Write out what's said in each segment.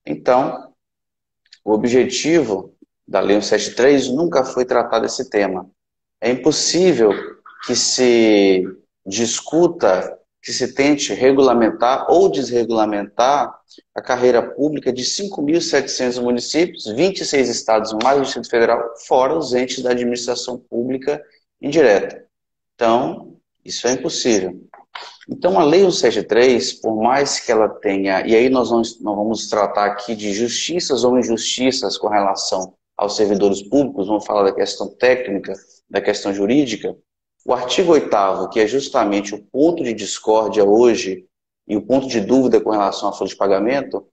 Então, o objetivo da Lei 173 nunca foi tratar desse tema. É impossível que se discuta, que se tente regulamentar ou desregulamentar a carreira pública de 5.700 municípios, 26 estados mais o Distrito Federal, fora os entes da administração pública indireta. Então, isso é impossível. Então, a Lei 173, por mais que ela tenha, e aí nós não vamos tratar aqui de justiças ou injustiças com relação aos servidores públicos, vamos falar da questão técnica, da questão jurídica, o artigo 8º, que é justamente o ponto de discórdia hoje e o ponto de dúvida com relação à folha de pagamento,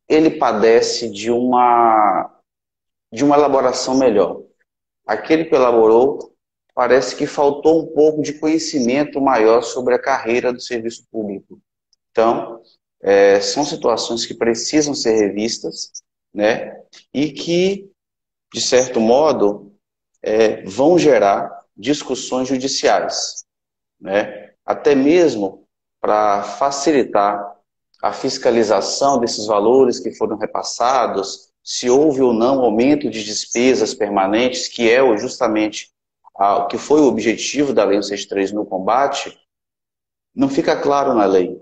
ele padece de uma elaboração melhor. Aquele que elaborou parece que faltou um pouco de conhecimento maior sobre a carreira do serviço público. Então, são situações que precisam ser revistas, né? E que, de certo modo, vão gerar discussões judiciais, né? Até mesmo para facilitar a fiscalização desses valores que foram repassados, se houve ou não aumento de despesas permanentes, que é justamente o que foi o objetivo da Lei 163 no combate, não fica claro na lei.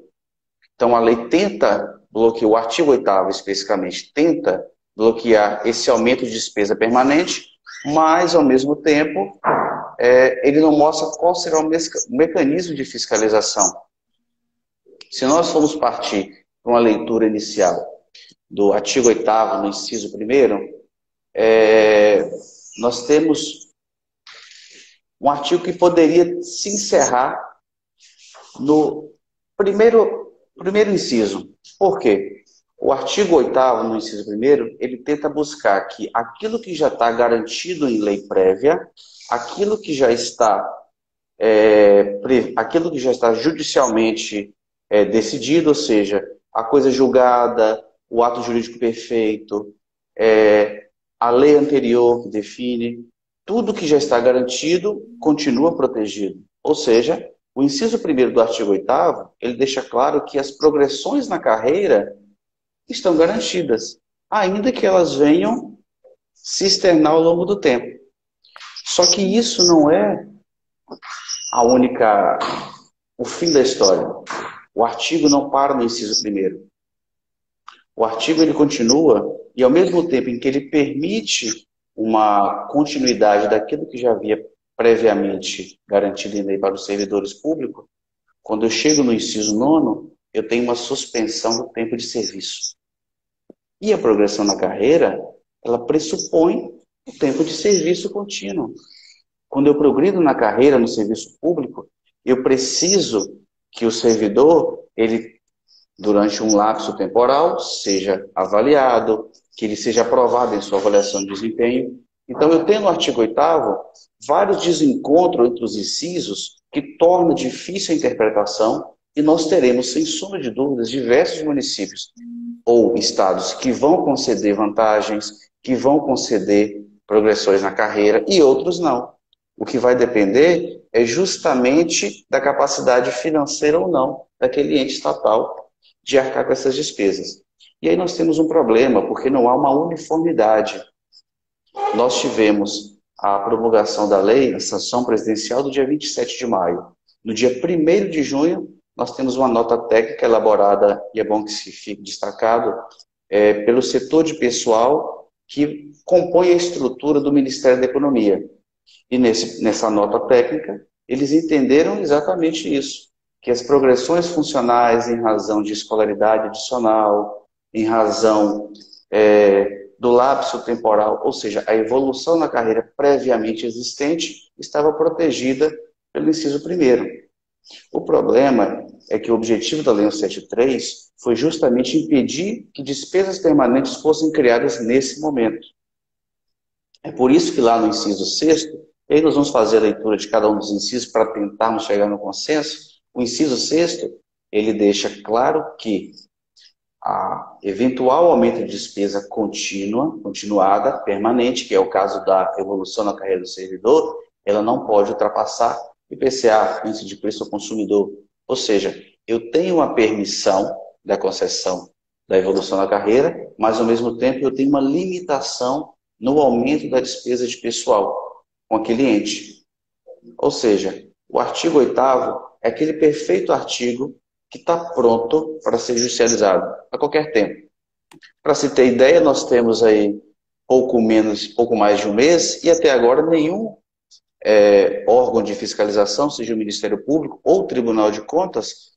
Então a lei tenta bloquear, o artigo 8º especificamente, tenta bloquear esse aumento de despesa permanente, mas ao mesmo tempo ele não mostra qual será o mecanismo de fiscalização. Se nós formos partir para uma leitura inicial do artigo 8º, no inciso 1º, nós temos um artigo que poderia se encerrar no primeiro inciso. Por quê? O artigo 8º, no inciso 1º, ele tenta buscar que aquilo que já está garantido em lei prévia, aquilo que já está judicialmente decidido, ou seja, a coisa julgada, o ato jurídico perfeito, a lei anterior que define, tudo que já está garantido continua protegido. Ou seja, o inciso 1º do artigo 8º, ele deixa claro que as progressões na carreira estão garantidas, ainda que elas venham se externar ao longo do tempo. Só que isso não é o fim da história. O artigo não para no inciso 1º. O artigo ele continua e ao mesmo tempo em que ele permite uma continuidade daquilo que já havia previamente garantido em lei para os servidores públicos, quando eu chego no inciso 9º, eu tenho uma suspensão do tempo de serviço. E a progressão na carreira, ela pressupõe o tempo de serviço contínuo. Quando eu progrido na carreira, no serviço público, eu preciso que o servidor, ele, durante um lapso temporal, seja avaliado, que ele seja aprovado em sua avaliação de desempenho. Então, eu tenho no artigo 8º vários desencontros entre os incisos que tornam difícil a interpretação e nós teremos, sem sombra de dúvidas, diversos municípios ou estados que vão conceder vantagens, que vão conceder progressões na carreira e outros não. O que vai depender é justamente da capacidade financeira ou não daquele ente estatal de arcar com essas despesas. E aí nós temos um problema, porque não há uma uniformidade. Nós tivemos a promulgação da lei, a sanção presidencial, do dia 27 de maio. No dia 1º de junho, nós temos uma nota técnica elaborada, e é bom que se fique destacado, pelo setor de pessoal que compõe a estrutura do Ministério da Economia. E nessa nota técnica, eles entenderam exatamente isso, que as progressões funcionais em razão de escolaridade adicional, em razão do lapso temporal, ou seja, a evolução na carreira previamente existente, estava protegida pelo inciso 1º. O problema é que o objetivo da Lei 173 foi justamente impedir que despesas permanentes fossem criadas nesse momento. É por isso que lá no inciso 6º, e aí nós vamos fazer a leitura de cada um dos incisos para tentarmos chegar no consenso. O inciso 6º, ele deixa claro que a eventual aumento de despesa continuada, permanente, que é o caso da evolução na carreira do servidor, ela não pode ultrapassar IPCA, índice de preço ao consumidor. Ou seja, eu tenho uma permissão da concessão da evolução da carreira, mas ao mesmo tempo eu tenho uma limitação no aumento da despesa de pessoal com aquele ente. Ou seja, o artigo 8º é aquele perfeito artigo que está pronto para ser judicializado a qualquer tempo. Para se ter ideia, nós temos aí pouco mais de um mês, e até agora nenhum órgão de fiscalização, seja o Ministério Público ou o Tribunal de Contas,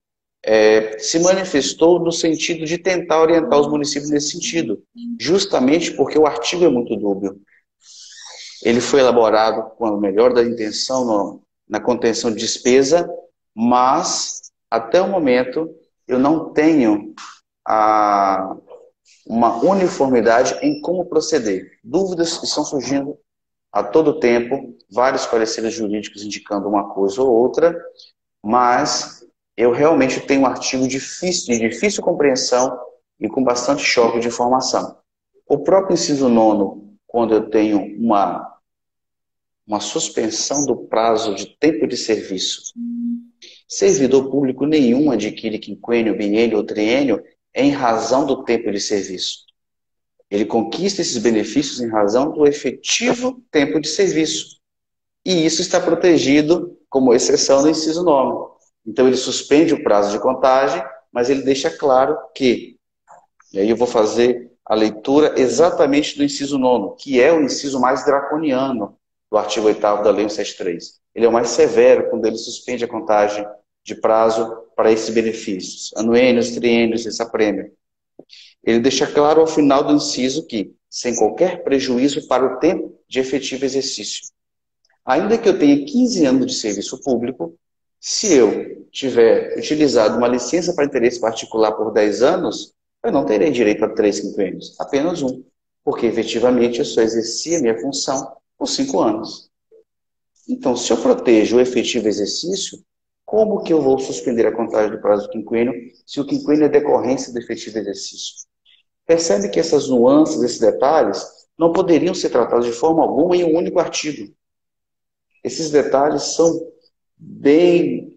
se manifestou no sentido de tentar orientar os municípios nesse sentido, justamente porque o artigo é muito dúbio. Ele foi elaborado com a melhor da intenção na contenção de despesa, mas até o momento eu não tenho uma uniformidade em como proceder. Dúvidas estão surgindo a todo tempo, vários pareceres jurídicos indicando uma coisa ou outra, mas eu realmente tenho um artigo de difícil compreensão e com bastante choque de informação. O próprio inciso 9º, quando eu tenho uma suspensão do prazo de tempo de serviço, servidor público nenhum adquire quinquênio, biênio ou triênio em razão do tempo de serviço. Ele conquista esses benefícios em razão do efetivo tempo de serviço. E isso está protegido como exceção no inciso 9º. Então ele suspende o prazo de contagem, mas ele deixa claro que, e aí eu vou fazer a leitura exatamente do inciso 9º, que é o inciso mais draconiano do artigo 8º da Lei 173. Ele é o mais severo quando ele suspende a contagem de prazo para esses benefícios, anuênios, triênios, essa prêmio. Ele deixa claro ao final do inciso que, sem qualquer prejuízo para o tempo de efetivo exercício, ainda que eu tenha 15 anos de serviço público, se eu tiver utilizado uma licença para interesse particular por 10 anos, eu não terei direito a 3 quinquênios, apenas um, porque efetivamente eu só exerci a minha função por 5 anos. Então, se eu protejo o efetivo exercício, como que eu vou suspender a contagem do prazo do quinquênio se o quinquênio é decorrência do efetivo exercício? Percebe que essas nuances, esses detalhes, não poderiam ser tratados de forma alguma em um único artigo. Esses detalhes são bem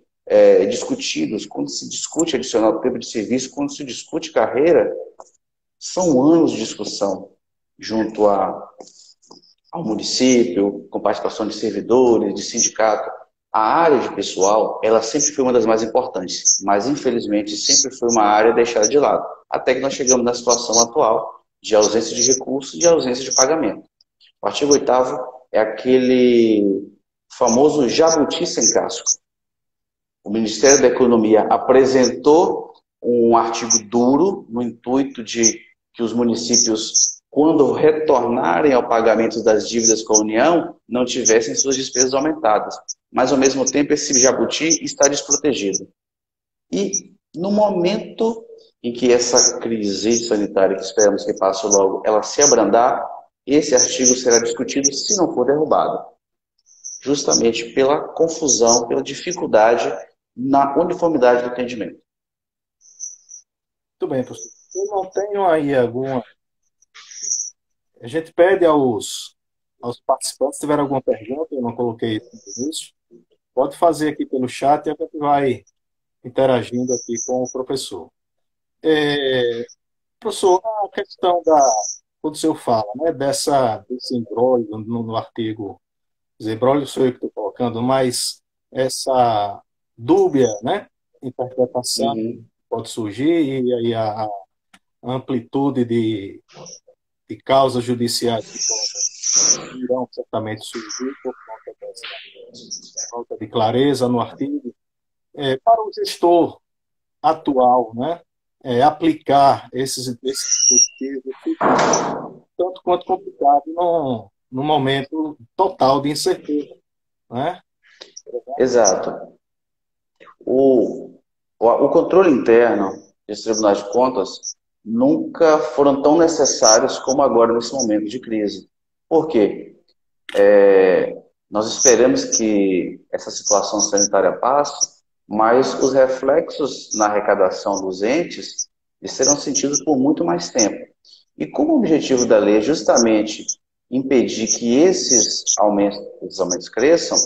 discutidos. Quando se discute adicional tempo de serviço, quando se discute carreira, são anos de discussão junto ao município, com participação de servidores, de sindicato. A área de pessoal, ela sempre foi uma das mais importantes, mas infelizmente sempre foi uma área deixada de lado, até que nós chegamos na situação atual de ausência de recursos e de ausência de pagamento. O artigo 8º é aquele famoso jabuti sem casco. O Ministério da Economia apresentou um artigo duro no intuito de que os municípios, quando retornarem ao pagamento das dívidas com a União, não tivessem suas despesas aumentadas. Mas, ao mesmo tempo, esse jabuti está desprotegido. E, no momento em que essa crise sanitária, que esperamos que passe logo, ela se abrandar, esse artigo será discutido se não for derrubado. Justamente pela confusão, pela dificuldade na uniformidade do entendimento. Muito bem, professor. Eu não tenho aí alguma. A gente pede aos participantes, se tiver alguma pergunta, eu não coloquei isso no início, pode fazer aqui pelo chat e a gente vai interagindo aqui com o professor. Professor, a questão quando o senhor fala, né, desse imbróglio no artigo, dizer, imbróglio sou eu que estou colocando, mas essa dúbia, né, interpretação Uhum. pode surgir e aí a amplitude de causas judiciais que irão certamente surgir por conta dessa falta de clareza no artigo. Para o gestor atual, né, aplicar esses dispositivos fica tanto quanto complicado no momento total de incerteza, né? Exato. O controle interno dos tribunais de contas nunca foram tão necessários como agora nesse momento de crise. Por quê? Nós esperamos que essa situação sanitária passe, mas os reflexos na arrecadação dos entes serão sentidos por muito mais tempo. E como o objetivo da lei é justamente impedir que esses aumentos cresçam,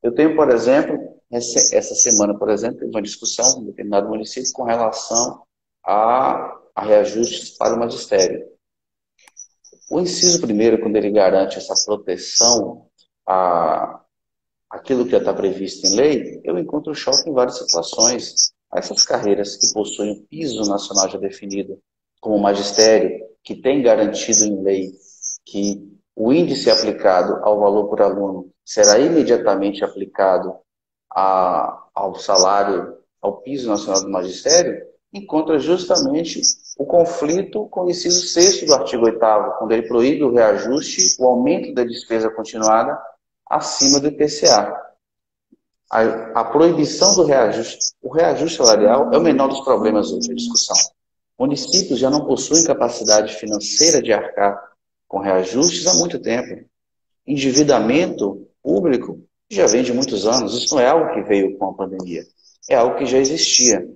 eu tenho, por exemplo, essa semana, por exemplo, uma discussão em um determinado município com relação a a reajustes para o magistério. O inciso primeiro, quando ele garante essa proteção a aquilo que já está previsto em lei, eu encontro choque em várias situações. Essas carreiras que possuem um piso nacional já definido, como o magistério, que tem garantido em lei que o índice aplicado ao valor por aluno será imediatamente aplicado ao salário, ao piso nacional do magistério, encontra justamente o conflito com o inciso 6º do artigo 8º, quando ele proíbe o reajuste, o aumento da despesa continuada acima do IPCA. A proibição do reajuste, o reajuste salarial é o menor dos problemas hoje, a discussão. Municípios já não possuem capacidade financeira de arcar com reajustes há muito tempo. Endividamento público já vem de muitos anos, isso não é algo que veio com a pandemia, é algo que já existia.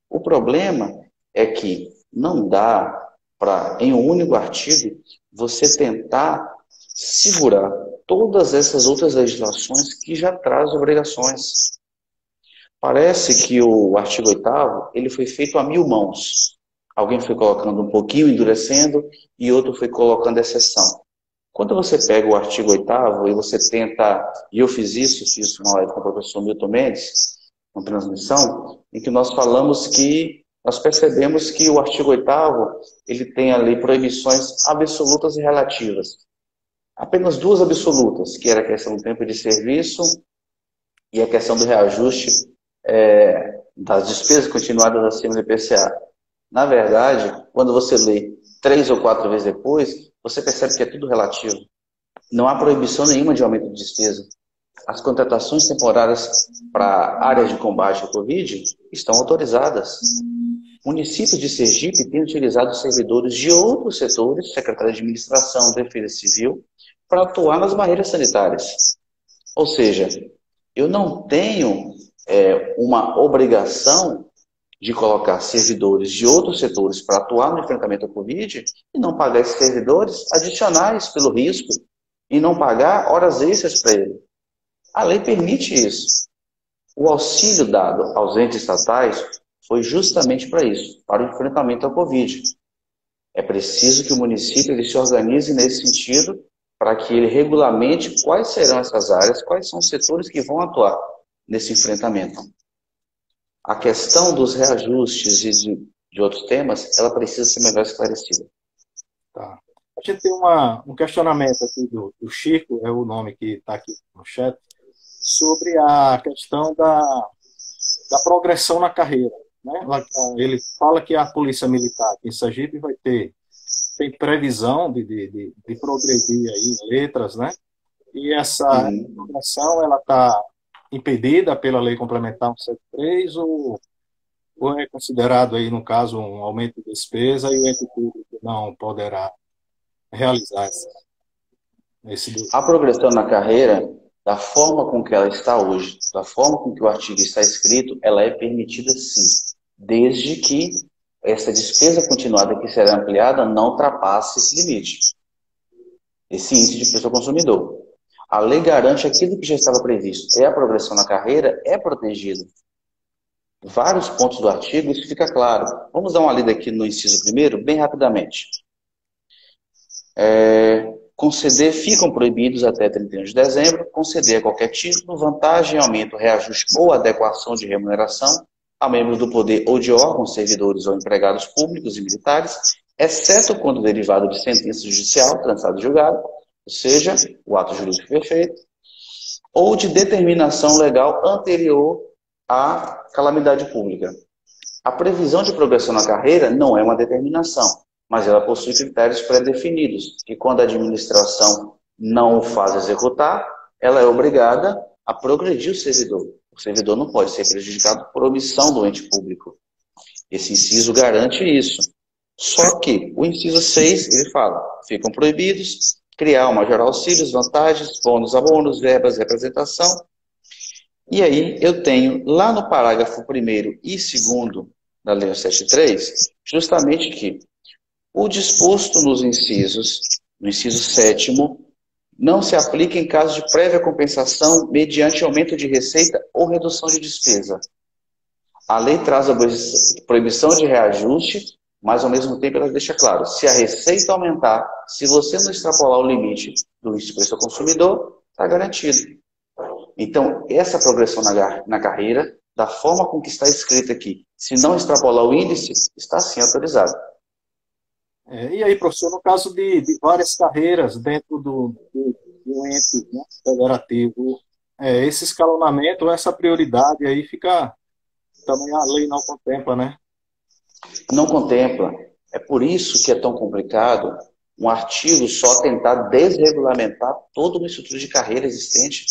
O problema é que não dá para, em um único artigo, você tentar segurar todas essas outras legislações que já trazem obrigações. Parece que o artigo 8º, ele foi feito a 1000 mãos. Alguém foi colocando um pouquinho, endurecendo, e outro foi colocando exceção. Quando você pega o artigo 8º e você tenta, e eu fiz uma live com o professor Milton Mendes, uma transmissão, em que nós falamos que, nós percebemos que o artigo 8º, ele tem ali proibições absolutas e relativas. Apenas duas absolutas, que era a questão do tempo de serviço e a questão do reajuste das despesas continuadas acima do IPCA. Na verdade, quando você lê 3 ou 4 vezes depois, você percebe que é tudo relativo. Não há proibição nenhuma de aumento de despesa. As contratações temporárias para áreas de combate ao Covid estão autorizadas. Municípios de Sergipe têm utilizado servidores de outros setores, Secretaria de Administração, Defesa Civil, para atuar nas barreiras sanitárias. Ou seja, eu não tenho uma obrigação de colocar servidores de outros setores para atuar no enfrentamento à Covid e não pagar esses servidores adicionais pelo risco e não pagar horas extras para ele. A lei permite isso. O auxílio dado aos entes estatais foi justamente para isso, para o enfrentamento à Covid. É preciso que o município ele se organize nesse sentido para que ele regulamente quais serão essas áreas, quais são os setores que vão atuar nesse enfrentamento. A questão dos reajustes e de outros temas, ela precisa ser melhor esclarecida. Tá. A gente tem um questionamento aqui do Chico, é o nome que está aqui no chat, sobre a questão da progressão na carreira. Né? Ele fala que a Polícia Militar aqui em Sergipe tem previsão de progredir aí em letras, né? E essa progressão ela está impedida pela Lei Complementar 173 ou é considerado aí, no caso, um aumento de despesa e o ente público não poderá realizar A progressão na carreira, da forma com que ela está hoje, da forma com que o artigo está escrito, ela é permitida sim, desde que essa despesa continuada que será ampliada não ultrapasse esse limite, esse índice de preço ao consumidor. A lei garante aquilo que já estava previsto. A progressão na carreira é protegida. Vários pontos do artigo, isso fica claro. Vamos dar uma lida aqui no inciso primeiro, bem rapidamente. Conceder, ficam proibidos até 31 de dezembro, conceder a qualquer título, vantagem, aumento, reajuste ou adequação de remuneração a membros do poder ou de órgãos, servidores ou empregados públicos e militares, exceto quando derivado de sentença judicial, transatada e julgada, ou seja, o ato jurídico perfeito, ou de determinação legal anterior à calamidade pública. A previsão de progressão na carreira não é uma determinação, mas ela possui critérios pré-definidos, que quando a administração não o faz executar, ela é obrigada a progredir o servidor. O servidor não pode ser prejudicado por omissão do ente público. Esse inciso garante isso. Só que o inciso 6, ele fala, ficam proibidos criar ou majorar auxílios, vantagens, bônus, abonos, verbas, representação. E aí eu tenho, lá no parágrafo 1º e 2º da Lei 173, justamente que o disposto nos incisos, no inciso 7º, não se aplica em caso de prévia compensação mediante aumento de receita ou redução de despesa. A lei traz a proibição de reajuste mas ao mesmo tempo ela deixa claro, se a receita aumentar, se você não extrapolar o limite do índice de preço ao consumidor, está garantido. Então, essa progressão na carreira, da forma com que está escrita aqui, se não extrapolar o índice, está sim autorizado. E aí, professor, no caso de várias carreiras dentro do ente, né, federativo, esse escalonamento, essa prioridade aí fica, também a lei não contempla, né? Não contempla. É por isso que é tão complicado um artigo só tentar desregulamentar toda uma estrutura de carreira existente.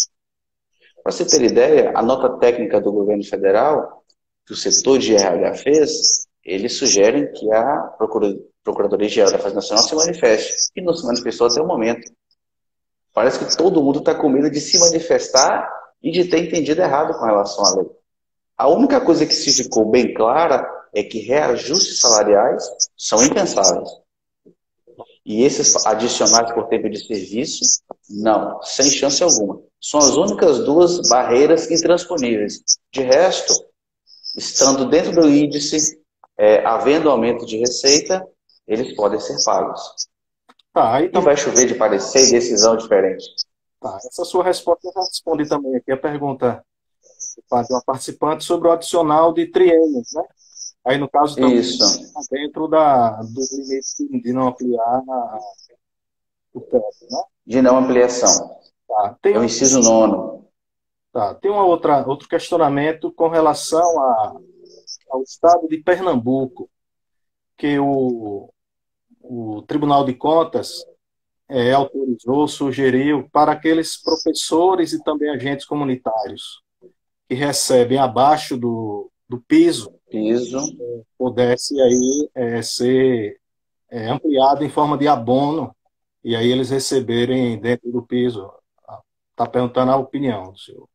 Para você ter ideia, a nota técnica do governo federal, que o setor de RH fez, eles sugerem que a Procuradoria-Geral da Fazenda Nacional se manifeste. E não se manifestou até o momento. Parece que todo mundo está com medo de se manifestar e de ter entendido errado com relação à lei. A única coisa que se ficou bem clara é que reajustes salariais são impensáveis. E esses adicionais por tempo de serviço, não, sem chance alguma. São as únicas duas barreiras intransponíveis. De resto, estando dentro do índice, havendo aumento de receita, eles podem ser pagos. Tá, E vai chover de parecer e decisão diferente. Tá, essa sua resposta eu já respondi também aqui a pergunta de uma participante sobre o adicional de triênios, né? Aí, no caso, também Isso. dentro do limite de não ampliar o teto, né? De não ampliação. Tá, É o inciso 9º. Tá, tem outro questionamento com relação ao estado de Pernambuco, que o Tribunal de Contas autorizou, sugeriu para aqueles professores e também agentes comunitários que recebem abaixo do piso, pudesse aí ser ampliado em forma de abono e aí eles receberem dentro do piso. Está perguntando a opinião do senhor.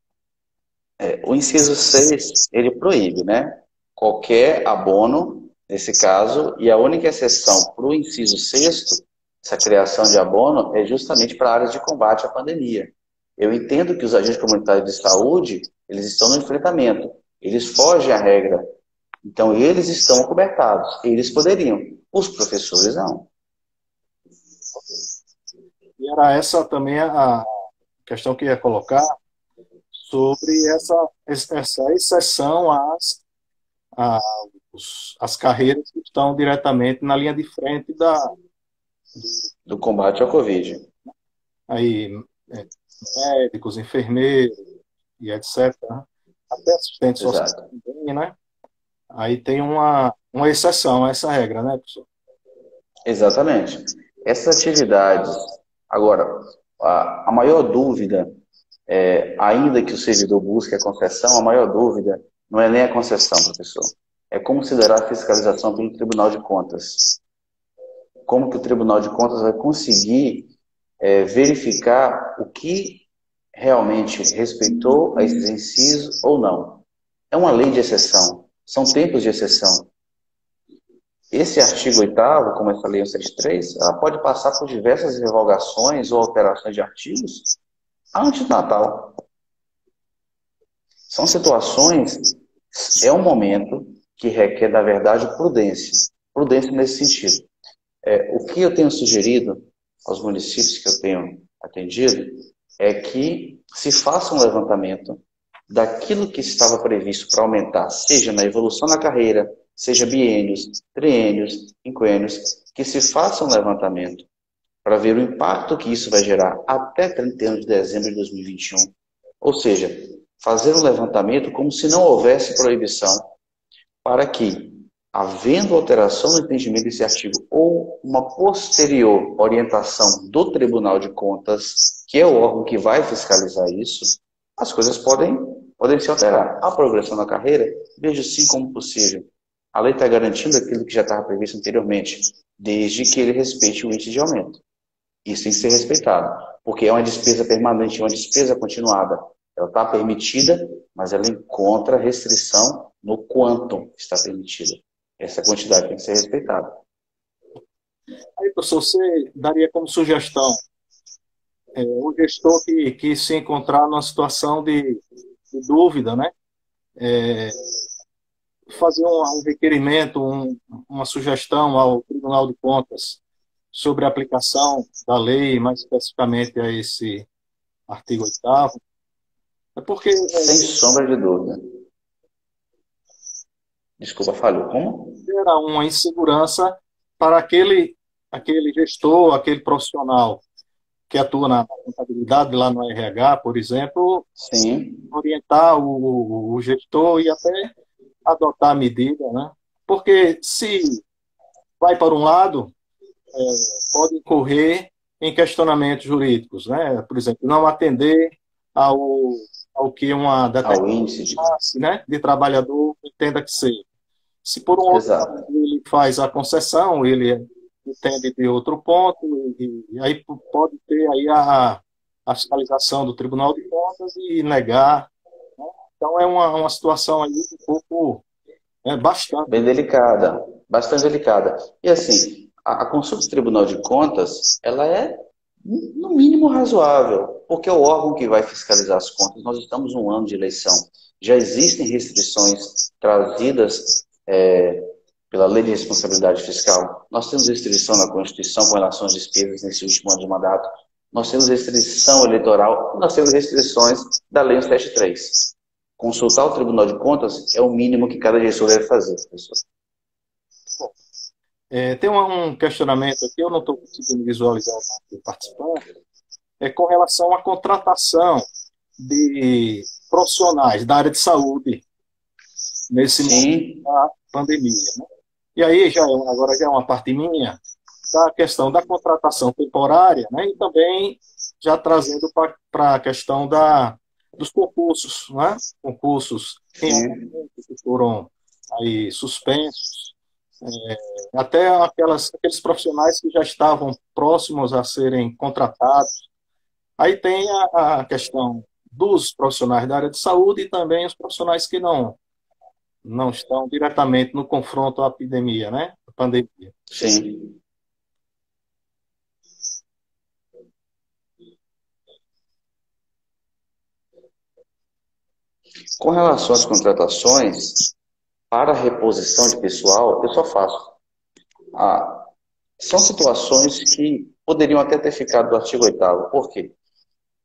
O inciso 6, ele proíbe, né? Qualquer abono, nesse caso, e a única exceção para o inciso 6º, essa criação de abono, é justamente para áreas de combate à pandemia. Eu entendo que os agentes comunitários de saúde, eles estão no enfrentamento, eles fogem à regra, então eles estão cobertados, eles poderiam, os professores não. E era essa também a questão que eu ia colocar, sobre essa exceção às carreiras que estão diretamente na linha de frente do combate ao Covid. Aí, médicos, enfermeiros e etc. Né? Até assistentes sociais também, né? Aí tem uma exceção a essa regra, né, professor? Exatamente. Essas atividades. Agora, a maior dúvida, ainda que o servidor busque a concessão, a maior dúvida não é nem a concessão, professor. É como se dará a fiscalização pelo Tribunal de Contas. Como que o Tribunal de Contas vai conseguir verificar o que realmente respeitou a esses incisos ou não. É uma lei de exceção. São tempos de exceção. Esse artigo 8º, como essa lei 173, ela pode passar por diversas revogações ou alterações de artigos antes do Natal. São situações, é um momento que requer, na verdade, prudência. Prudência nesse sentido. O que eu tenho sugerido aos municípios que eu tenho atendido é que se faça um levantamento daquilo que estava previsto para aumentar, seja na evolução da carreira, seja biênios, triênios, quinquênios, que se faça um levantamento para ver o impacto que isso vai gerar até 31 de dezembro de 2021. Ou seja, fazer um levantamento como se não houvesse proibição, para que, havendo alteração no entendimento desse artigo ou uma posterior orientação do Tribunal de Contas, que é o órgão que vai fiscalizar isso, as coisas podem se alterar. A progressão na carreira, vejo sim como possível. A lei está garantindo aquilo que já estava previsto anteriormente, desde que ele respeite o índice de aumento. Isso tem que ser respeitado, porque é uma despesa permanente, uma despesa continuada. Ela está permitida, mas ela encontra restrição no quanto está permitida. Essa quantidade tem que ser respeitada. Aí, professor, você daria como sugestão o gestor que se encontrar numa situação de dúvida, né? fazer um requerimento, uma sugestão ao Tribunal de Contas sobre a aplicação da lei, mais especificamente a esse artigo 8º, é porque Sem sombra de dúvida. Desculpa, falhou. Como? gera uma insegurança para aquele gestor, aquele profissional que atua na contabilidade, lá no RH, por exemplo, Sim, orientar o gestor e até adotar a medida, né? Porque se vai para um lado, pode incorrer em questionamentos jurídicos, né? Por exemplo, não atender ao, ao que uma determinada ao índice de... classe, né, de trabalhador entenda que seja. Se por um outro lado Exato. ele faz a concessão, ele entende de outro ponto, e aí pode ter aí a fiscalização do Tribunal de Contas e negar. Né? Então é uma situação aí um pouco, bastante. Bem delicada, bastante delicada. E assim, a consulta do Tribunal de Contas, ela é no mínimo razoável, porque é o órgão que vai fiscalizar as contas. Nós estamos num ano de eleição. Já existem restrições trazidas pela Lei de Responsabilidade Fiscal. Nós temos restrição na Constituição com relação às despesas nesse último ano de mandato. Nós temos restrição eleitoral, nós temos restrições da Lei 173. Consultar o Tribunal de Contas é o mínimo que cada gestor deve fazer, professor. Tem um questionamento aqui, eu não estou conseguindo visualizar o nome do participante, com relação à contratação de profissionais da área de saúde nesse momento Sim, da pandemia. Né? E aí, agora já é uma parte minha, da questão da contratação temporária, né? E também já trazendo para a questão dos concursos, né? Concursos em sim. andamento, que foram aí suspensos, até aqueles profissionais que já estavam próximos a serem contratados. Aí tem a questão dos profissionais da área de saúde e também os profissionais que não estão diretamente no confronto à epidemia, né? A pandemia. Sim. Com relação às contratações, para a reposição de pessoal, eu só faço. Ah, são situações que poderiam até ter ficado do artigo 8º. Por quê?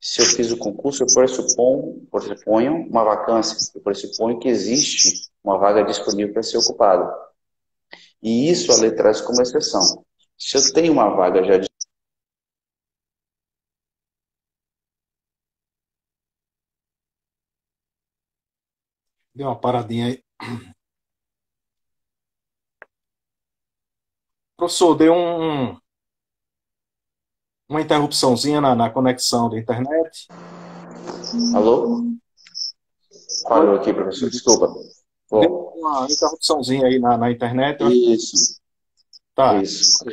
Se eu fiz o concurso, eu pressuponho uma vacância. Eu pressuponho que existe uma vaga disponível para ser ocupada. E isso a lei traz como exceção. Se eu tenho uma vaga já Deu uma paradinha aí. Professor, deu uma interrupçãozinha na conexão da internet. alô? Oi? Falhou aqui, professor, desculpa. Deu Bom, uma interrupçãozinha aí na internet. Eu acho que isso, tá. isso.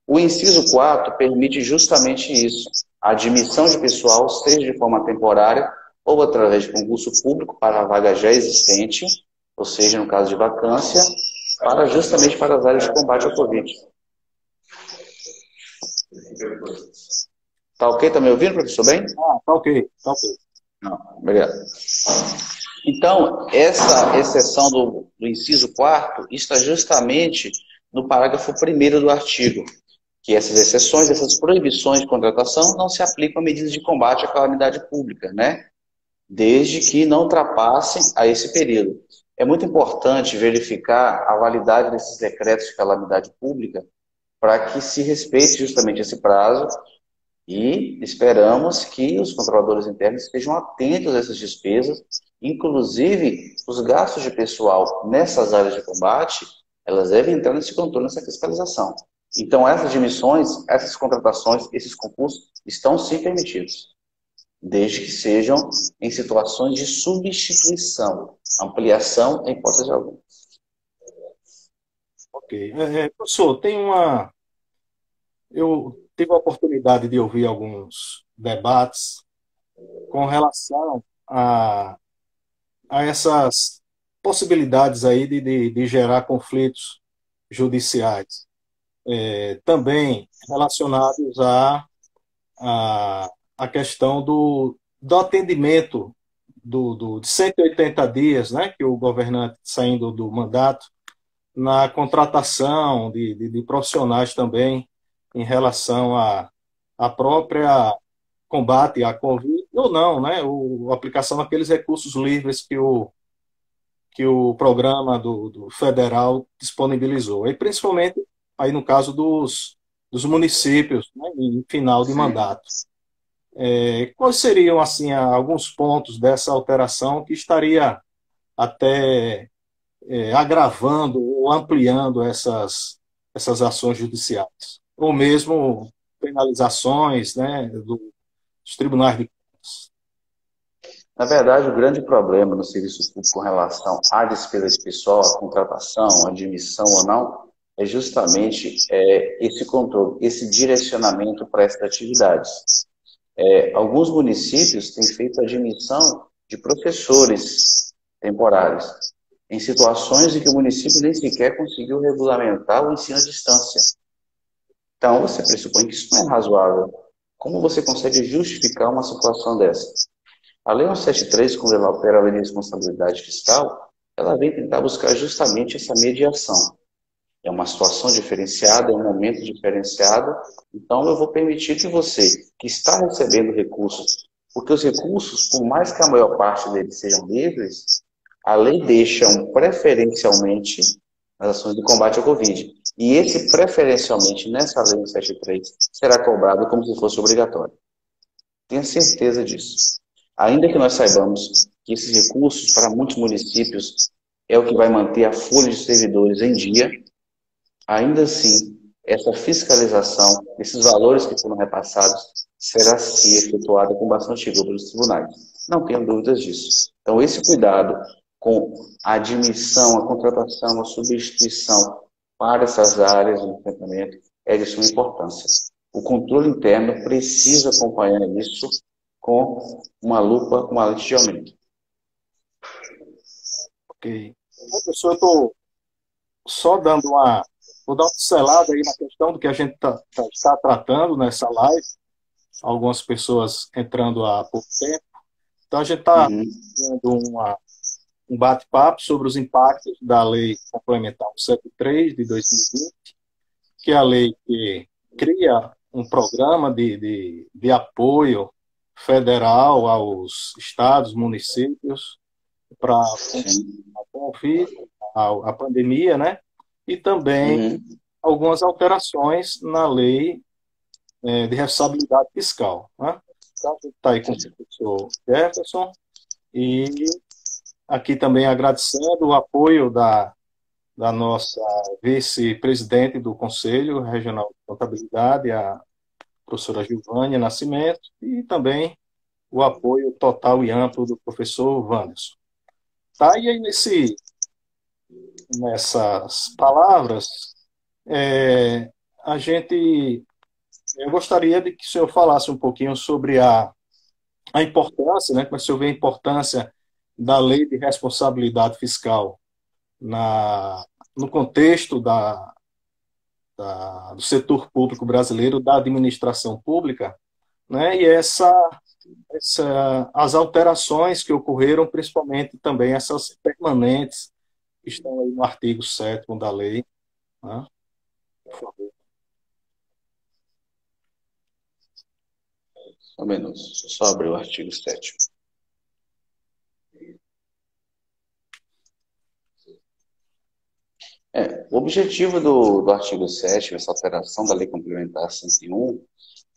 O inciso 4 permite justamente isso. A admissão de pessoal, seja de forma temporária ou através de concurso público para a vaga já existente, ou seja, no caso de vacância, justamente para as áreas de combate ao Covid. Tá ok? Tá me ouvindo, professor, bem? Tá ok, tá ok. Não, obrigado. Então, essa exceção do inciso 4 está justamente no parágrafo 1º do artigo, que essas exceções, essas proibições de contratação não se aplicam a medidas de combate à calamidade pública, né? Desde que não ultrapassem a esse período. É muito importante verificar a validade desses decretos de calamidade pública para que se respeite justamente esse prazo e esperamos que os controladores internos estejam atentos a essas despesas, inclusive os gastos de pessoal nessas áreas de combate, elas devem entrar nesse controle, nessa fiscalização. Então, essas demissões, essas contratações, esses concursos estão sim permitidos, desde que sejam em situações de substituição, ampliação em hipótese alguma. Ok. Professor, eu tive a oportunidade de ouvir alguns debates com relação a essas possibilidades aí de gerar conflitos judiciais, também relacionados a, a questão do atendimento de 180 dias, né, que o governante saindo do mandato, na contratação de profissionais também em relação à própria combate à Covid, ou não, né, a aplicação daqueles recursos livres que o programa do federal disponibilizou. E principalmente aí no caso dos municípios, né, em final de Sim. mandato. Quais seriam assim alguns pontos dessa alteração que estaria até agravando ou ampliando essas ações judiciais? Ou mesmo penalizações, né, dos tribunais de contas? Na verdade, o grande problema no serviço público com relação à despesa de pessoal, à contratação, admissão ou não, é justamente esse controle, esse direcionamento para essas atividades. Alguns municípios têm feito admissão de professores temporários, em situações em que o município nem sequer conseguiu regulamentar o ensino à distância. Então, você pressupõe que isso não é razoável. Como você consegue justificar uma situação dessa? A Lei 173, quando ela altera a Lei de Responsabilidade Fiscal, ela vem tentar buscar justamente essa mediação. É uma situação diferenciada, é um momento diferenciado, então eu vou permitir que você, que está recebendo recursos, porque os recursos, por mais que a maior parte deles sejam livres, a lei deixa preferencialmente nas ações de combate ao Covid. E esse preferencialmente nessa Lei 173 será cobrado como se fosse obrigatório. Tenha certeza disso. Ainda que nós saibamos que esses recursos, para muitos municípios, é o que vai manter a folha de servidores em dia, ainda assim, essa fiscalização, esses valores que foram repassados, será sim efetuada com bastante rigor pelos tribunais. Não tenho dúvidas disso. Então, esse cuidado com a admissão, a contratação, a substituição para essas áreas de enfrentamento é de suma importância. O controle interno precisa acompanhar isso com uma lupa, com uma lente de aumento. Ok. Professor, eu estou só vou dar uma pincelada aí na questão do que a gente está tratando nessa live, algumas pessoas entrando há pouco tempo. Então, a gente está tendo um bate-papo sobre os impactos da Lei Complementar 173 de 2020, que é a lei que cria um programa de apoio federal aos estados, municípios, para a pandemia, né? E também algumas alterações na lei de responsabilidade fiscal. Né? Então, a gente está aí com o professor Jefferson e aqui também agradecendo o apoio da nossa vice-presidente do Conselho Regional de Contabilidade, a professora Gilvânia Nascimento, e também o apoio total e amplo do professor Wanderson. Tá? E aí, nessas palavras, eu gostaria de que o senhor falasse um pouquinho sobre a importância, né, como o senhor vê a importância da lei de responsabilidade fiscal no contexto do setor público brasileiro, da administração pública, né, e as alterações que ocorreram, principalmente também essas permanentes, que estão aí no artigo 7º da lei. Né? Por favor. Só um minuto, deixa eu só abrir o artigo 7º. O objetivo do artigo 7º, essa alteração da Lei Complementar 101,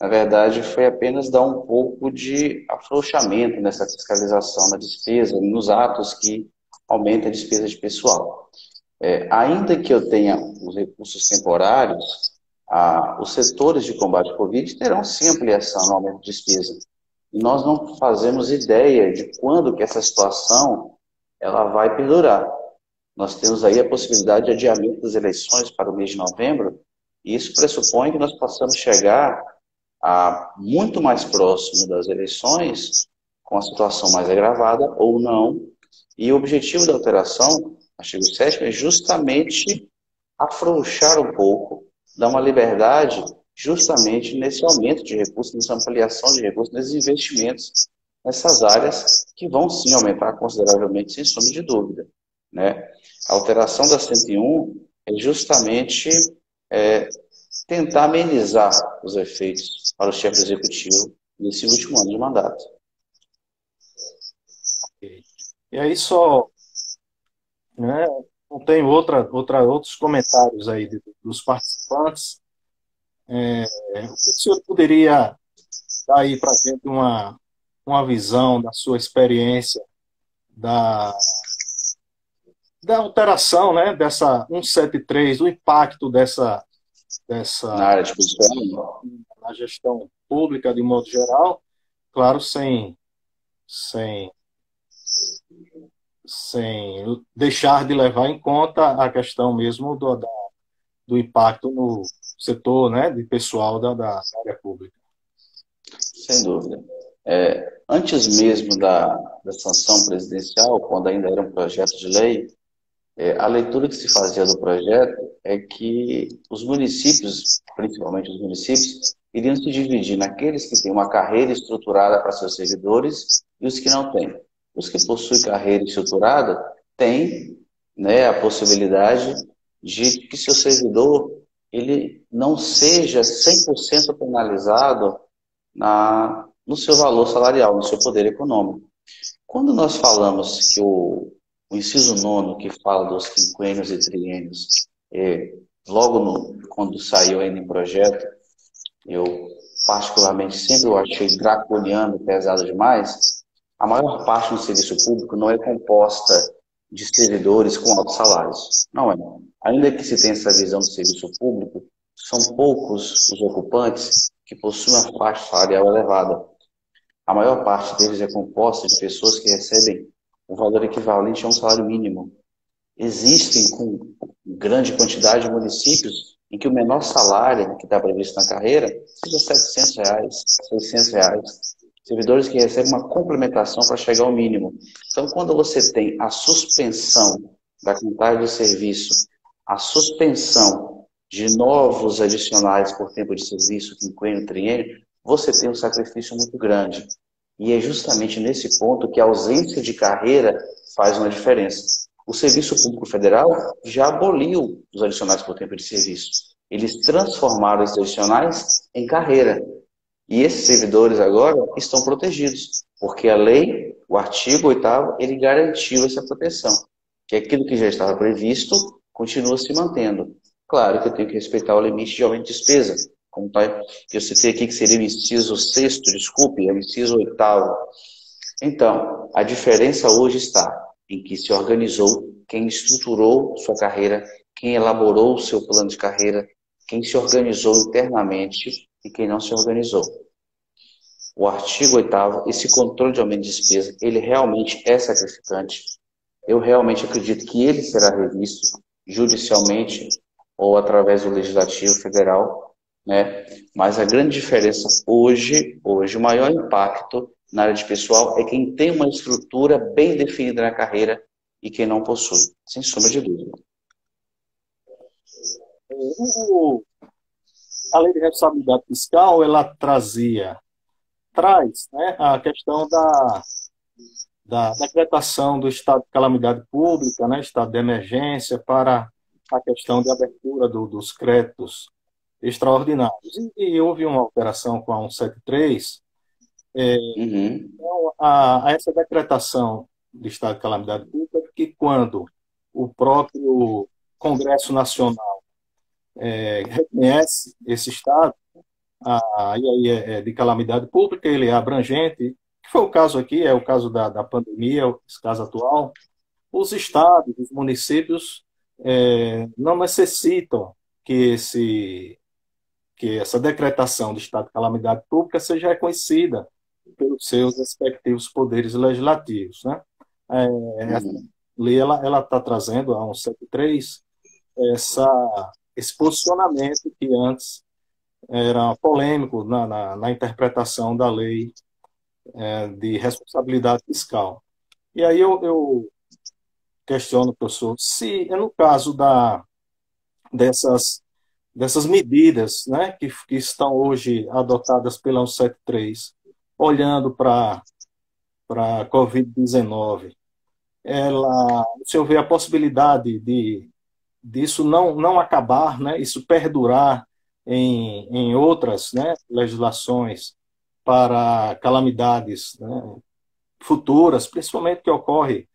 na verdade, foi apenas dar um pouco de afrouxamento nessa fiscalização da despesa, nos atos que aumentam a despesa de pessoal. Ainda que eu tenha os recursos temporários, os setores de combate ao Covid terão sim ampliação no aumento de despesa. E nós não fazemos ideia de quando que essa situação ela vai perdurar. Nós temos aí a possibilidade de adiamento das eleições para o mês de novembro, e isso pressupõe que nós possamos chegar muito mais próximo das eleições, com a situação mais agravada ou não. E o objetivo da alteração, artigo 7º, é justamente afrouxar um pouco, dar uma liberdade justamente nesse aumento de recursos, nessa ampliação de recursos, nesses investimentos nessas áreas que vão sim aumentar consideravelmente, sem sombra de dúvida, né? A alteração da 101 é justamente é, tentar amenizar os efeitos para o chefe executivo nesse último ano de mandato. E aí só, né, não tem outros comentários aí dos participantes. O que o senhor poderia dar aí para a gente uma visão da sua experiência da, da alteração, né, dessa 173, o impacto Na dessa área de posicionamento, na gestão pública de modo geral, claro, sem, sem deixar de levar em conta a questão mesmo do impacto no setor, né, de pessoal da área pública. sem dúvida. Antes mesmo da sanção presidencial, quando ainda era um projeto de lei, a leitura que se fazia do projeto é que os municípios, principalmente os municípios, iriam se dividir naqueles que têm uma carreira estruturada para seus servidores e os que não têm. Os que possuem carreira estruturada têm, né, a possibilidade de que seu servidor ele não seja 100% penalizado no seu valor salarial, no seu poder econômico. Quando nós falamos que o inciso 9, que fala dos quinquênios e triênios, quando saiu ainda em projeto, eu particularmente sempre o achei draconiano, pesado demais. A maior parte do serviço público não é composta de servidores com altos salários. Não é. Ainda que se tenha essa visão do serviço público, são poucos os ocupantes que possuem uma faixa salarial elevada. A maior parte deles é composta de pessoas que recebem um valor equivalente a um salário mínimo. Existem com grande quantidade de municípios em que o menor salário que está previsto na carreira seja R$ 700, R$ 600. Servidores que recebem uma complementação para chegar ao mínimo. Então, quando você tem a suspensão da contagem de serviço, a suspensão de novos adicionais por tempo de serviço, quinquênio, triênio, você tem um sacrifício muito grande. E é justamente nesse ponto que a ausência de carreira faz uma diferença. O Serviço Público Federal já aboliu os adicionais por tempo de serviço. Eles transformaram esses adicionais em carreira. E esses servidores agora estão protegidos, porque a lei, o artigo 8º, ele garantiu essa proteção. Que aquilo que já estava previsto continua se mantendo. Claro que eu tenho que respeitar o limite de aumento de despesa, como eu citei aqui que seria o inciso 6º, desculpe, é o inciso 8º. Então, a diferença hoje está em que se organizou quem estruturou sua carreira, quem elaborou o seu plano de carreira, quem se organizou internamente e quem não se organizou. O artigo 8º, esse controle de aumento de despesa, ele realmente é sacrificante. Eu realmente acredito que ele será revisto judicialmente ou através do Legislativo Federal, né? Mas a grande diferença hoje, o maior impacto na área de pessoal é quem tem uma estrutura bem definida na carreira e quem não possui, sem sombra de dúvida. A lei de responsabilidade fiscal, ela traz, né, a questão da decretação do estado de calamidade pública, né, estado de emergência, para a questão de abertura dos créditos extraordinários. E houve uma alteração com a 173. Então, essa decretação de estado de calamidade pública, que quando o próprio Congresso Nacional reconhece esse estado, aí de calamidade pública, ele é abrangente, que foi o caso aqui, é o caso da pandemia, esse caso atual. Os estados, os municípios não necessitam que essa decretação de estado de calamidade pública seja reconhecida pelos seus respectivos poderes legislativos, né? Essa lei ela está trazendo a 173 esse posicionamento que antes era polêmico na interpretação da lei de responsabilidade fiscal. E aí eu questiono, professor, se é no caso dessas medidas, né, que estão hoje adotadas pela 173, olhando para para a Covid-19, o senhor vê a possibilidade disso não acabar, né, isso perdurar em outras, né, legislações para calamidades, né, futuras, principalmente que ocorre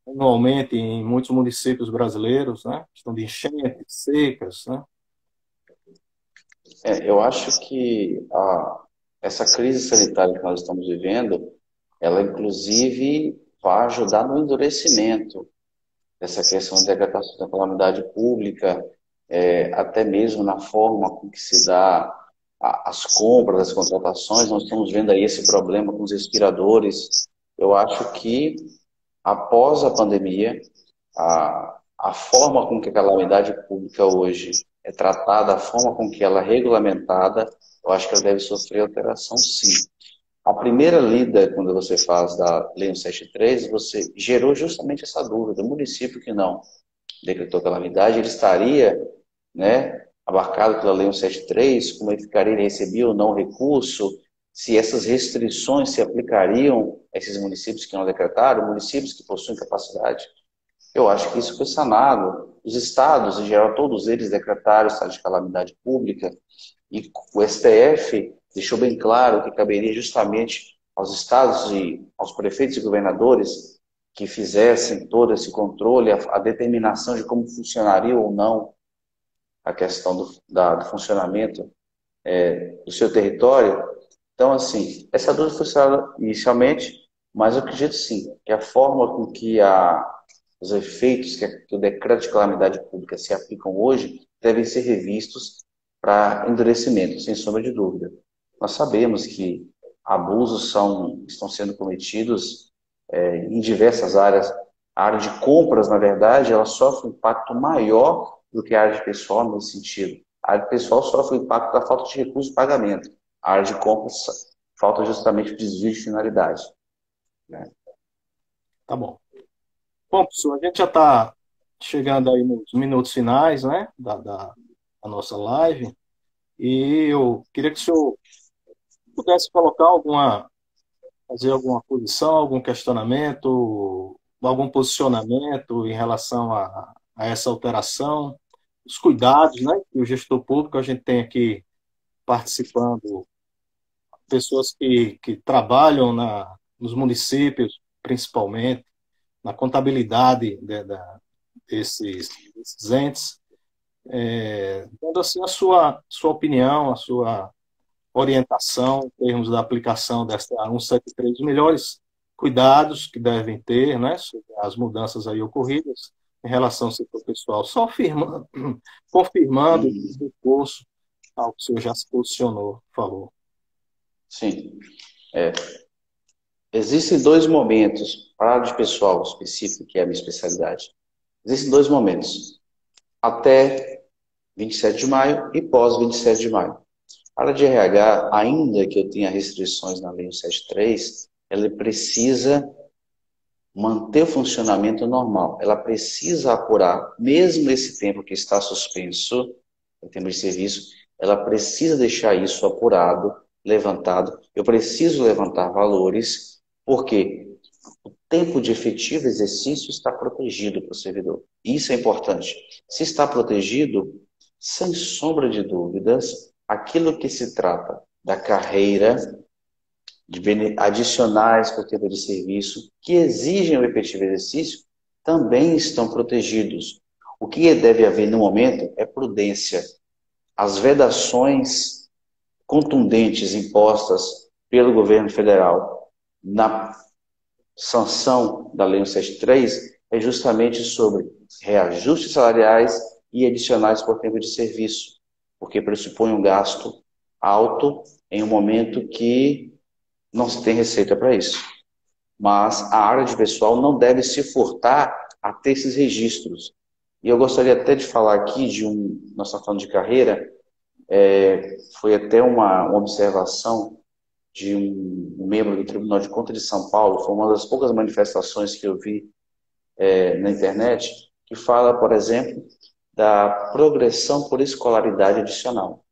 anualmente em muitos municípios brasileiros, né, questão de enchentes, secas, né? Eu acho que essa crise sanitária que nós estamos vivendo, ela inclusive vai ajudar no endurecimento dessa questão de decretação da calamidade pública, até mesmo na forma com que se dá as compras, as contratações. Nós estamos vendo aí esse problema com os respiradores. Eu acho que após a pandemia, a forma com que a calamidade pública hoje é tratada, a forma com que ela é regulamentada, eu acho que ela deve sofrer alteração, sim. A primeira lida, quando você faz da Lei 173, você gerou justamente essa dúvida. O município que não decretou calamidade, ele estaria, né, abarcado pela Lei 173, como ele ficaria, ele recebia ou não recurso, se essas restrições se aplicariam a esses municípios que não decretaram, municípios que possuem capacidade. Eu acho que isso foi sanado. Os estados, em geral, todos eles decretaram estado de calamidade pública e o STF deixou bem claro que caberia justamente aos estados e aos prefeitos e governadores que fizessem todo esse controle, a determinação de como funcionaria ou não a questão do funcionamento do seu território. Então, assim, essa dúvida foi sanada inicialmente, mas eu acredito sim, que a forma com que os efeitos que o decreto de calamidade pública se aplicam hoje devem ser revistos para endurecimento, sem sombra de dúvida. Nós sabemos que abusos estão sendo cometidos em diversas áreas. A área de compras, na verdade, ela sofre um impacto maior do que a área de pessoal nesse sentido. A área de pessoal sofre o impacto da falta de recurso de pagamento. A área de compras falta justamente o desvio de finalidade, né? Tá bom. Bom, pessoal, a gente já está chegando aí nos minutos finais, né, da nossa live, e eu queria que o senhor pudesse colocar fazer alguma posição, algum questionamento, algum posicionamento em relação a essa alteração, os cuidados, né, que o gestor público, a gente tem aqui participando, pessoas que trabalham nos municípios, principalmente, na contabilidade desses entes, dando assim a sua opinião, a sua orientação em termos da aplicação dessa 173, os melhores cuidados que devem ter, né, sobre as mudanças aí ocorridas em relação ao setor pessoal, só confirmando o curso ao que o senhor já se posicionou, por favor. Sim. Existem dois momentos para a área de pessoal específico, que é a minha especialidade. Existem dois momentos. Até 27 de maio e pós 27 de maio. A área de RH, ainda que eu tenha restrições na Lei 173, ela precisa manter o funcionamento normal. Ela precisa apurar, mesmo esse tempo que está suspenso, o tempo de serviço, ela precisa deixar isso apurado, levantado. Eu preciso levantar valores, porque o tempo de efetivo exercício está protegido para o servidor. Isso é importante. Se está protegido, sem sombra de dúvidas, aquilo que se trata da carreira, de adicionais por tempo de serviço, que exigem o efetivo exercício, também estão protegidos. O que deve haver no momento é prudência. As vedações contundentes impostas pelo governo federal na sanção da Lei 173 é justamente sobre reajustes salariais e adicionais por tempo de serviço, porque pressupõe um gasto alto em um momento que não se tem receita para isso. Mas a área de pessoal não deve se furtar a ter esses registros. E eu gostaria até de falar aqui nós estamos falando de carreira, foi até uma observação de um membro do Tribunal de Contas de São Paulo, foi uma das poucas manifestações que eu vi na internet, que fala, por exemplo, da progressão por escolaridade adicional.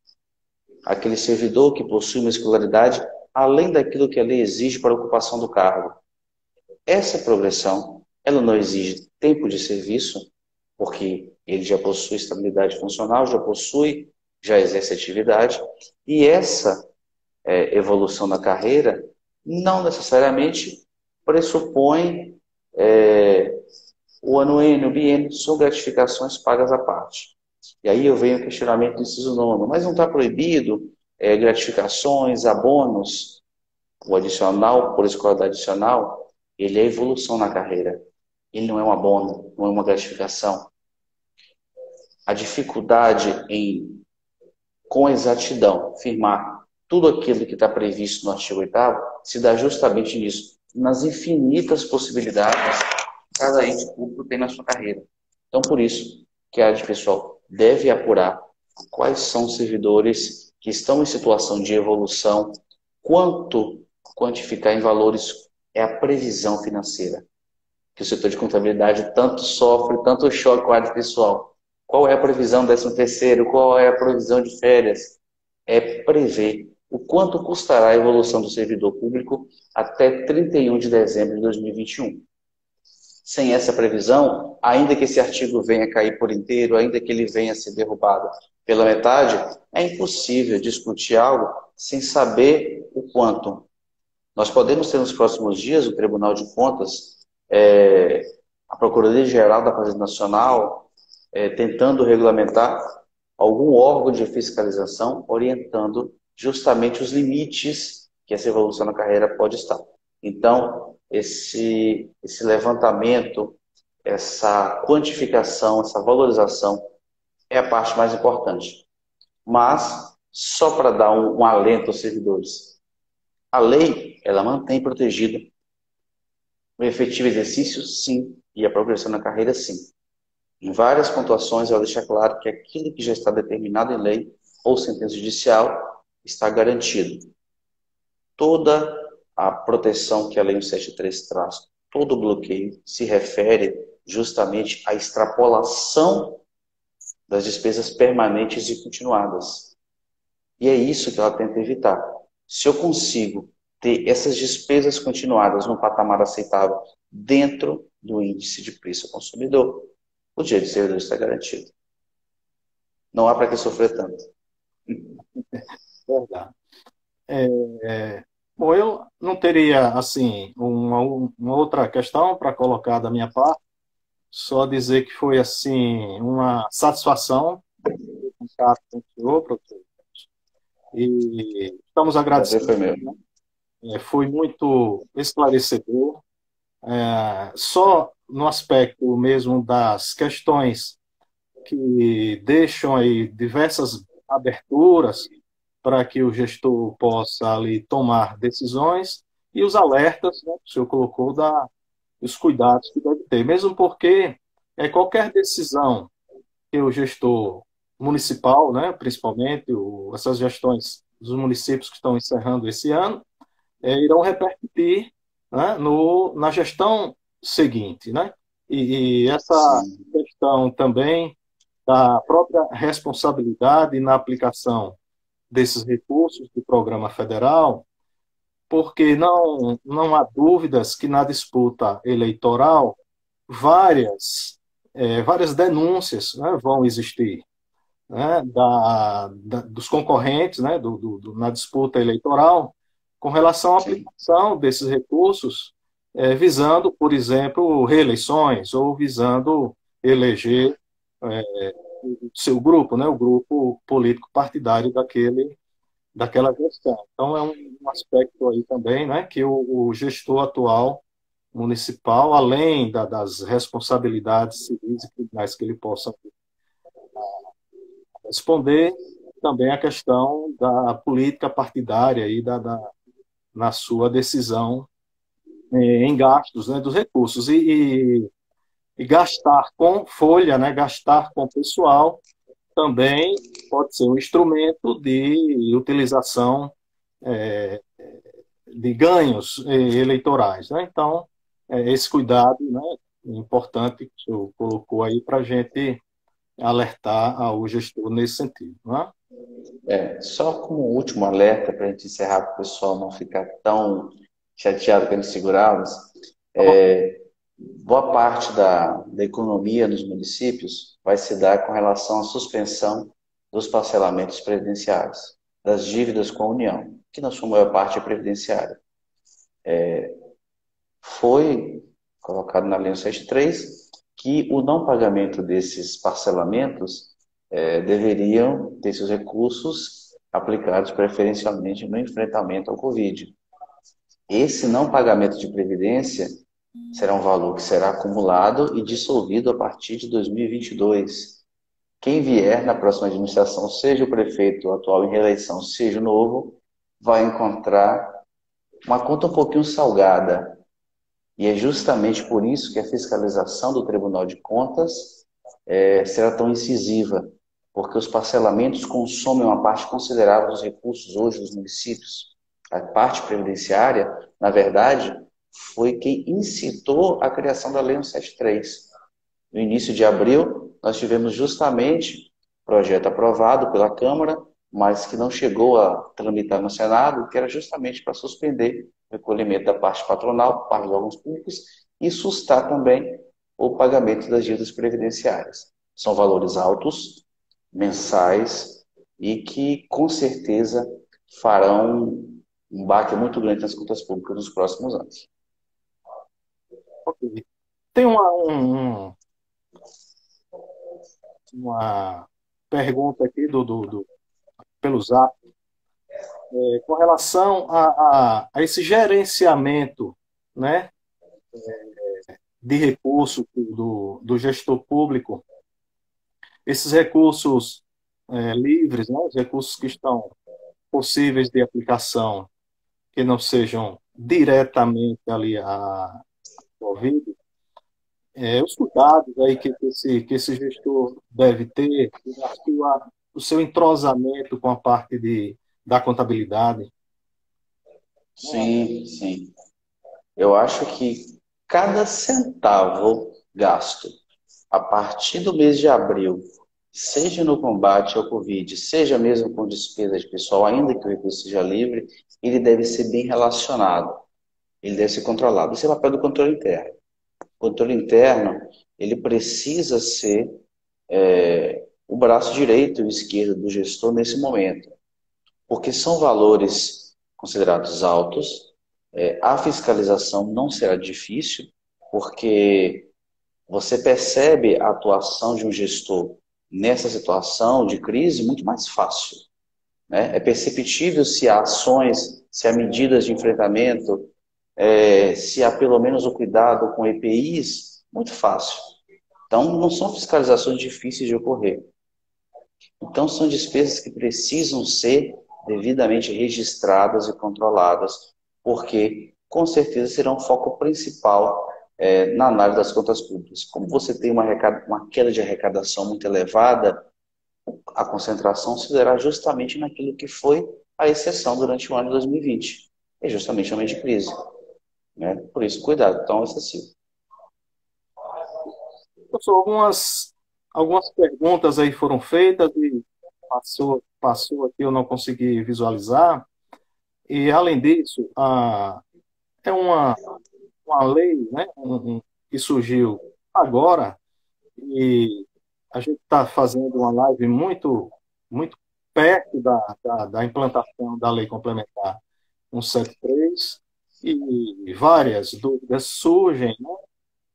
Aquele servidor que possui uma escolaridade além daquilo que a lei exige para a ocupação do cargo. Essa progressão, ela não exige tempo de serviço, porque ele já possui estabilidade funcional, já exerce atividade, e essa evolução na carreira não necessariamente pressupõe o anuênio, o biênio, são gratificações pagas à parte. E aí eu venho o questionamento do inciso 9, mas não está proibido gratificações, abonos, o adicional, por escola adicional, ele é evolução na carreira. Ele não é um abono, não é uma gratificação. A dificuldade em, com exatidão, firmar tudo aquilo que está previsto no artigo 8º se dá justamente nisso, nas infinitas possibilidades que cada ente público tem na sua carreira. Então, por isso que a área de pessoal deve apurar quais são os servidores que estão em situação de evolução, quanto quantificar em valores é a previsão financeira, que o setor de contabilidade tanto sofre, tanto choque com a área de pessoal. Qual é a previsão 13º? Qual é a previsão de férias? É prever o quanto custará a evolução do servidor público até 31 de dezembro de 2021. Sem essa previsão, ainda que esse artigo venha a cair por inteiro, ainda que ele venha a ser derrubado pela metade, é impossível discutir algo sem saber o quanto. Nós podemos ter nos próximos dias o Tribunal de Contas, a Procuradoria-Geral da Fazenda Nacional, tentando regulamentar algum órgão de fiscalização, orientando justamente os limites que essa evolução na carreira pode estar. Então, esse levantamento, essa quantificação, essa valorização é a parte mais importante. Mas, só para dar um alento aos servidores, a lei, ela mantém protegido o efetivo exercício, sim, e a progressão na carreira, sim. Em várias pontuações, ela deixa claro que aquilo que já está determinado em lei ou sentença judicial está garantido. Toda a proteção que a Lei 173 traz, todo o bloqueio, se refere justamente à extrapolação das despesas permanentes e continuadas. E é isso que ela tenta evitar. Se eu consigo ter essas despesas continuadas num patamar aceitável dentro do índice de preço ao consumidor, o direito do servidor está garantido. Não há para que sofrer tanto. Verdade. Bom, eu não teria, assim, uma outra questão para colocar da minha parte, só dizer que foi, assim, uma satisfação ter contato com o senhor, professor. E estamos agradecidos. Foi mesmo. Foi muito esclarecedor. Só no aspecto mesmo das questões que deixam aí diversas aberturas para que o gestor possa ali tomar decisões e os alertas, né, que o senhor colocou, dos cuidados que deve ter, mesmo porque qualquer decisão que o gestor municipal, né, principalmente essas gestões dos municípios que estão encerrando esse ano, irão repercutir, né, na gestão seguinte, né? E essa questão também da própria responsabilidade na aplicação desses recursos do programa federal, porque não há dúvidas que na disputa eleitoral várias denúncias, né, vão existir, né, dos concorrentes, né, na disputa eleitoral com relação à aplicação desses recursos, visando, por exemplo, reeleições ou visando eleger seu grupo, né, o grupo político partidário daquela gestão. Então, é um aspecto aí também, né, que o gestor atual municipal, além das responsabilidades civis e criminais que ele possa responder, também a questão da política partidária aí na sua decisão em gastos, né, dos recursos. E gastar com folha, né, gastar com pessoal, também pode ser um instrumento de utilização de ganhos eleitorais, né? Então, esse cuidado, né, importante que o senhor colocou aí para a gente alertar ao gestor nesse sentido, né? Só como último alerta para a gente encerrar, para o pessoal não ficar tão chateado com as seguradas, Tá bom. boa parte da economia nos municípios vai se dar com relação à suspensão dos parcelamentos previdenciários, das dívidas com a União, que na sua maior parte é previdenciária. Foi colocado na Lei 173 que o não pagamento desses parcelamentos deveriam ter seus recursos aplicados preferencialmente no enfrentamento ao Covid. Esse não pagamento de previdência será um valor que será acumulado e dissolvido a partir de 2022. Quem vier na próxima administração, seja o prefeito atual em reeleição, seja o novo, vai encontrar uma conta um pouquinho salgada. E é justamente por isso que a fiscalização do Tribunal de Contas será tão incisiva, porque os parcelamentos consomem uma parte considerável dos recursos hoje dos municípios. A parte previdenciária, na verdade, foi quem incitou a criação da Lei 173. No início de abril, nós tivemos justamente projeto aprovado pela Câmara, mas que não chegou a tramitar no Senado, que era justamente para suspender o recolhimento da parte patronal, parte dos órgãos públicos, e sustar também o pagamento das dívidas previdenciárias. São valores altos, mensais, e que com certeza farão um baque muito grande nas contas públicas nos próximos anos. Ok. Tem uma pergunta aqui pelo Zap, com relação a esse gerenciamento, né, de recursos do gestor público, esses recursos livres, né, os recursos que estão possíveis de aplicação, que não sejam diretamente ali a Covid, os cuidados aí que esse gestor deve ter, o seu entrosamento com a parte da contabilidade. Sim, sim. Eu acho que cada centavo gasto a partir do mês de abril, seja no combate ao Covid, seja mesmo com despesa de pessoal, ainda que o recurso seja livre, ele deve ser bem relacionado, ele deve ser controlado. Esse é o papel do controle interno. O controle interno, ele precisa ser o braço direito e esquerdo do gestor nesse momento, porque são valores considerados altos, a fiscalização não será difícil, porque você percebe a atuação de um gestor nessa situação de crise muito mais fácil, né? É perceptível se há ações, se há medidas de enfrentamento, se há pelo menos o cuidado com EPIs, muito fácil. Então, não são fiscalizações difíceis de ocorrer. Então, são despesas que precisam ser devidamente registradas e controladas, porque, com certeza, serão um foco principal na análise das contas públicas. Como você tem uma queda de arrecadação muito elevada, a concentração se dará justamente naquilo que foi a exceção durante o ano de 2020. É justamente o momento de crise, né? Por isso, cuidado, tão excessivo. Professor, algumas perguntas aí foram feitas e passou aqui, eu não consegui visualizar. E, além disso, é uma lei, né, que surgiu agora, e a gente está fazendo uma live muito perto da implantação da lei complementar 173, e várias dúvidas surgem,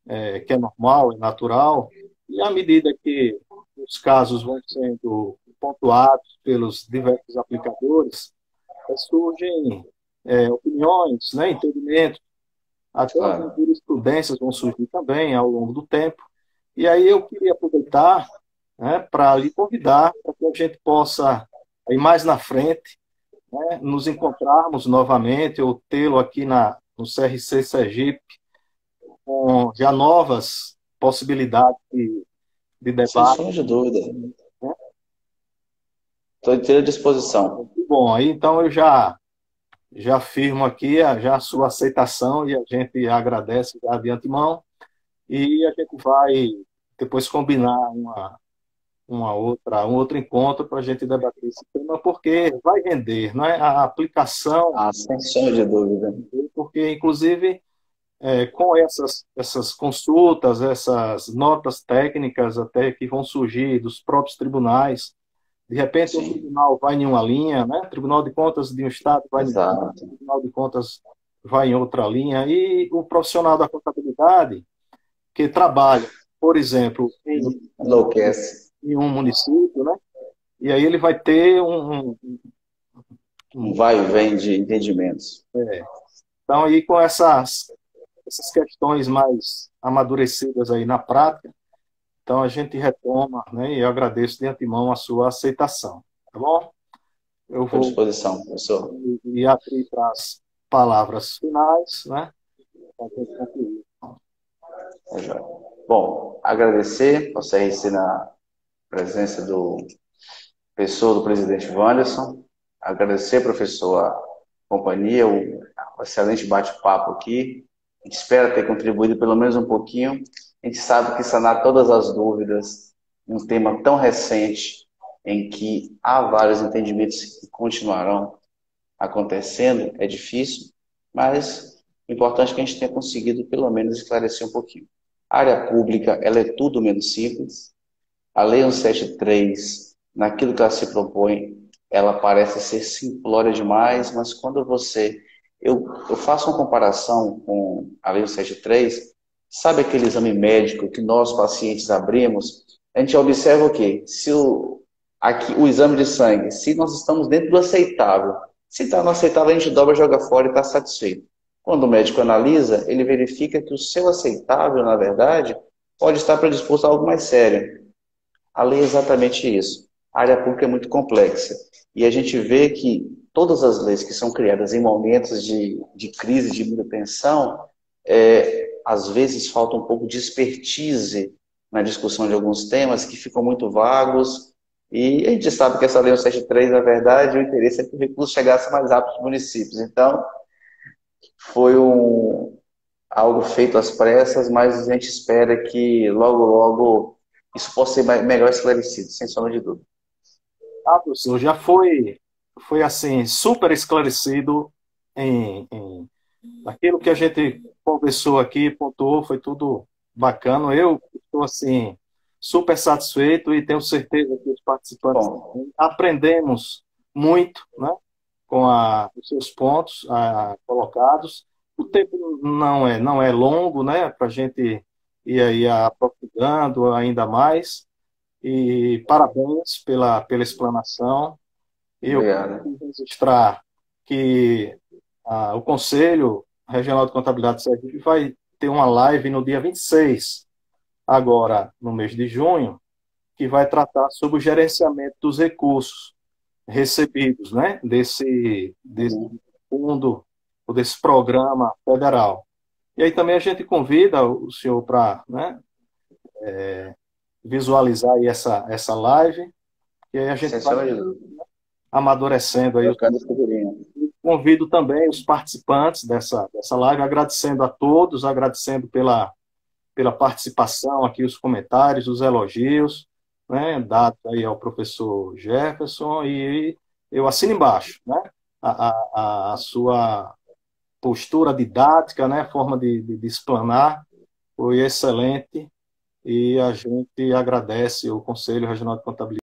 né, que é normal, é natural, e à medida que os casos vão sendo pontuados pelos diversos aplicadores, surgem opiniões, né, entendimentos, até algumas Claro. jurisprudências vão surgir também ao longo do tempo. E aí eu queria aproveitar, né, para lhe convidar para que a gente possa, aí mais na frente, né, nos encontrarmos novamente, ou tê-lo aqui no CRC Sergipe, com já novas possibilidades de Sem debate. sombra de dúvida. Né? Estou inteira disposição. Muito bom, aí então eu já firmo aqui já a sua aceitação e a gente agradece já de antemão, e a gente vai depois combinar um outro encontro para a gente debater esse tema, porque vai render, não é? A aplicação, Ah, sem sombra de dúvida. porque, inclusive, com essas consultas, essas notas técnicas até que vão surgir dos próprios tribunais, de repente o Sim, tribunal vai em uma linha, né? O Tribunal de Contas de um estado vai em uma linha, o exato. Tribunal de Contas vai em outra linha, e o profissional da contabilidade que trabalha, por exemplo, Enlouquece. em um município, né? E aí ele vai ter Um um- vai e vem de entendimentos. então aí com essas questões mais amadurecidas aí na prática, então a gente retoma, né? E eu agradeço de antemão a sua aceitação, tá bom? Eu Estou à vou disposição, professor. e abrir para as palavras finais, né? Para a gente concluir. Tá joia. Bom, agradecer ao CRC na presença do professor, do presidente Wanderson. Agradecer, professor, a companhia, o excelente bate-papo aqui. A gente espera ter contribuído pelo menos um pouquinho. A gente sabe que sanar todas as dúvidas em um tema tão recente, em que há vários entendimentos que continuarão acontecendo, é difícil, mas o importante é que a gente tenha conseguido pelo menos esclarecer um pouquinho. A área pública, ela é tudo menos simples. A Lei 173, naquilo que ela se propõe, ela parece ser simplória demais, mas quando você... Eu faço uma comparação com a Lei 173, sabe aquele exame médico que nós, pacientes, abrimos? A gente observa o quê? Se aqui, o exame de sangue, se nós estamos dentro do aceitável, se está no aceitável, a gente dobra, joga fora e está satisfeito. Quando o médico analisa, ele verifica que o seu aceitável, na verdade, pode estar predisposto a algo mais sério. A lei é exatamente isso. A área pública é muito complexa. E a gente vê que todas as leis que são criadas em momentos de crise, de muita tensão, às vezes falta um pouco de expertise na discussão de alguns temas que ficam muito vagos. E a gente sabe que essa lei 173, na verdade, o interesse é que o recurso chegasse mais rápido aos municípios. Então, foi algo feito às pressas, mas a gente espera que logo, logo isso possa ser melhor esclarecido, sem sombra de dúvida. Ah, professor, já foi assim, super esclarecido aquilo que a gente conversou aqui, pontuou, foi tudo bacana. Eu estou assim, super satisfeito e tenho certeza que os participantes Bom, aprendemos muito, né, com os seus pontos colocados. O tempo não é longo, né, para a gente ir aí aprofundando ainda mais. E parabéns pela explanação. Eu obrigado. quero registrar que o Conselho Regional de Contabilidade de Sergipe vai ter uma live no dia 26, agora no mês de junho, que vai tratar sobre o gerenciamento dos recursos recebidos, né, desse fundo, ou desse programa federal. E aí também a gente convida o senhor para, né, visualizar aí essa live, e aí a gente Sem vai sombra de dúvida. amadurecendo aí. Trocando figurinha. Convido também os participantes dessa live, agradecendo a todos, agradecendo pela participação aqui, os comentários, os elogios, né, dados aí ao professor Jefferson, e eu assino embaixo, né, a sua postura didática, né, forma de explanar, foi excelente, e a gente agradece o Conselho Regional de Contabilidade